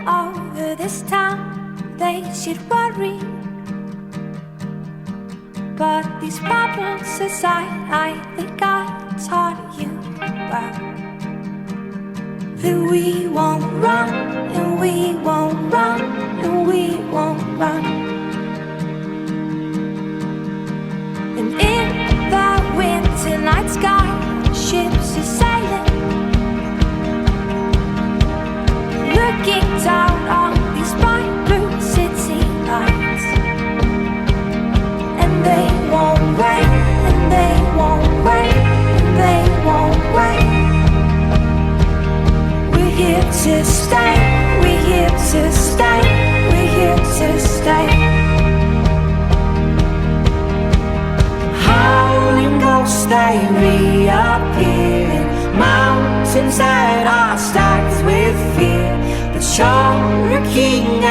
over this town, they should worry. But these problems aside, I think I taught you well that we won't run, and we won't run, and we won't run. And in the winter night sky, ships are sailing, looking down on these bright blue city lights. And they won't wait, and they won't wait, and they won't wait. We're here to stay, we're here to stay, we're here to stay. Howling ghosts, they reappear in mountains that are stacked with fear. But you're a king